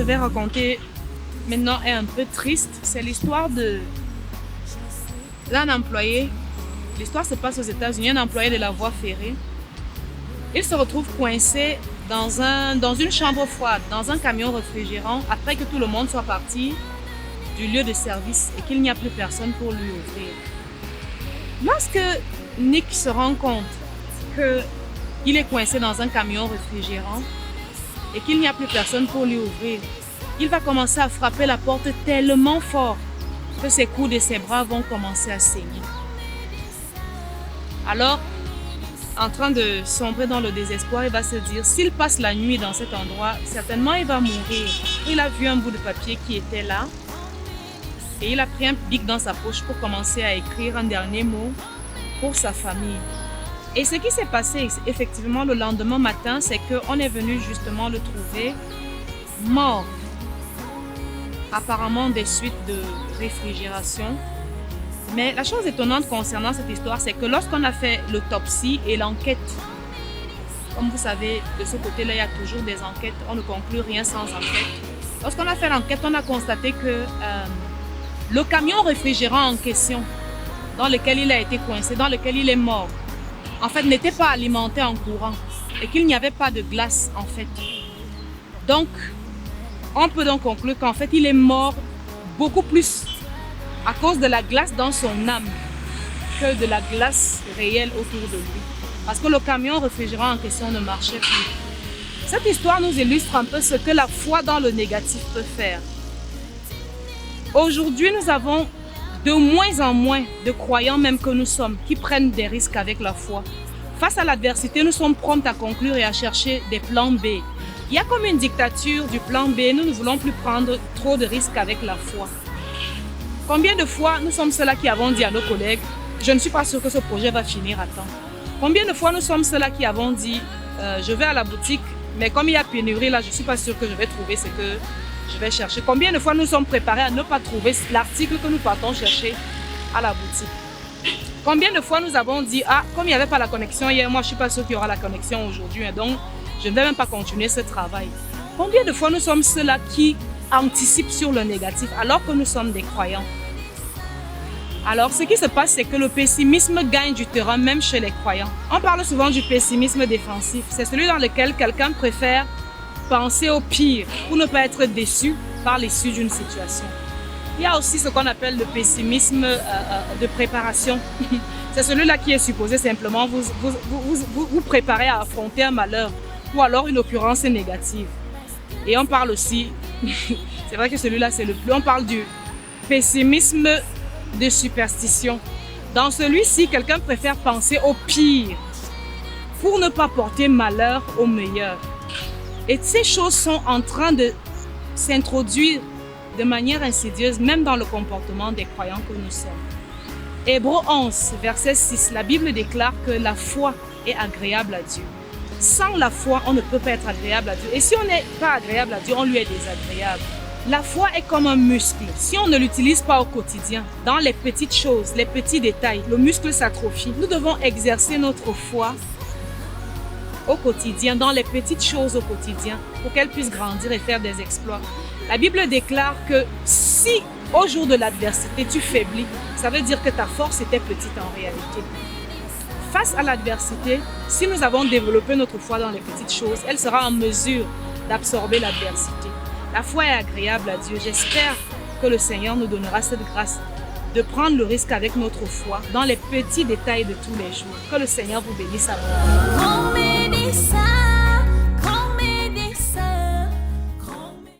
vais raconter maintenant est un peu triste. C'est l'histoire d'un employé. L'histoire se passe aux États-Unis, un employé de la voie ferrée. Il se retrouve coincé dans une chambre froide, dans un camion réfrigérant, après que tout le monde soit parti du lieu de service et qu'il n'y a plus personne pour lui ouvrir. Lorsque Nick se rend compte qu'il est coincé dans un camion réfrigérant et qu'il n'y a plus personne pour lui ouvrir, il va commencer à frapper la porte tellement fort que ses coudes et ses bras vont commencer à saigner. Alors, en train de sombrer dans le désespoir, il va se dire, s'il passe la nuit dans cet endroit, certainement il va mourir. Il a vu un bout de papier qui était là et il a pris un bic dans sa poche pour commencer à écrire un dernier mot pour sa famille. Et ce qui s'est passé effectivement le lendemain matin, c'est qu'on est venu justement le trouver mort. Apparemment des suites de réfrigération. Mais la chose étonnante concernant cette histoire, c'est que lorsqu'on a fait l'autopsie et l'enquête, comme vous savez, de ce côté-là, il y a toujours des enquêtes, on ne conclut rien sans enquête. Lorsqu'on a fait l'enquête, on a constaté que le camion réfrigérant en question, dans lequel il a été coincé, dans lequel il est mort, en fait, n'était pas alimenté en courant et qu'il n'y avait pas de glace, en fait. Donc, on peut donc conclure qu'en fait, il est mort beaucoup plus à cause de la glace dans son âme que de la glace réelle autour de lui. Parce que le camion réfrigérant en question ne marchait plus. Cette histoire nous illustre un peu ce que la foi dans le négatif peut faire. Aujourd'hui, nous avons de moins en moins de croyants même que nous sommes qui prennent des risques avec la foi. Face à l'adversité, nous sommes prompts à conclure et à chercher des plans B. Il y a comme une dictature du plan B, nous ne voulons plus prendre trop de risques avec la foi. Combien de fois nous sommes ceux-là qui avons dit à nos collègues « Je ne suis pas sûr que ce projet va finir à temps ». Combien de fois nous sommes ceux-là qui avons dit « Je vais à la boutique, mais comme il y a pénurie là, je ne suis pas sûr que je vais trouver ce que je vais chercher ». Combien de fois nous sommes préparés à ne pas trouver l'article que nous partons chercher à la boutique. Combien de fois nous avons dit « Ah, comme il n'y avait pas la connexion hier, moi je ne suis pas sûr qu'il y aura la connexion aujourd'hui, donc je ne vais même pas continuer ce travail ». Combien de fois nous sommes ceux-là qui anticipent sur le négatif alors que nous sommes des croyants. Alors, ce qui se passe, c'est que le pessimisme gagne du terrain même chez les croyants. On parle souvent du pessimisme défensif. C'est celui dans lequel quelqu'un préfère penser au pire pour ne pas être déçu par l'issue d'une situation. Il y a aussi ce qu'on appelle le pessimisme de préparation. C'est celui-là qui est supposé simplement vous préparer à affronter un malheur ou alors une occurrence négative. Et on parle aussi, c'est vrai que celui-là c'est le plus, on parle du pessimisme de superstition. Dans celui-ci, quelqu'un préfère penser au pire pour ne pas porter malheur au meilleur. Et ces choses sont en train de s'introduire de manière insidieuse, même dans le comportement des croyants que nous sommes. Hébreux 11, verset 6, la Bible déclare que la foi est agréable à Dieu. Sans la foi, on ne peut pas être agréable à Dieu. Et si on n'est pas agréable à Dieu, on lui est désagréable. La foi est comme un muscle. Si on ne l'utilise pas au quotidien, dans les petites choses, les petits détails, le muscle s'atrophie. Nous devons exercer notre foi au quotidien, dans les petites choses au quotidien, pour qu'elle puisse grandir et faire des exploits. La Bible déclare que si au jour de l'adversité tu faiblis, ça veut dire que ta force était petite en réalité. Face à l'adversité, si nous avons développé notre foi dans les petites choses, elle sera en mesure d'absorber l'adversité. La foi est agréable à Dieu. J'espère que le Seigneur nous donnera cette grâce de prendre le risque avec notre foi dans les petits détails de tous les jours. Que le Seigneur vous bénisse à vous.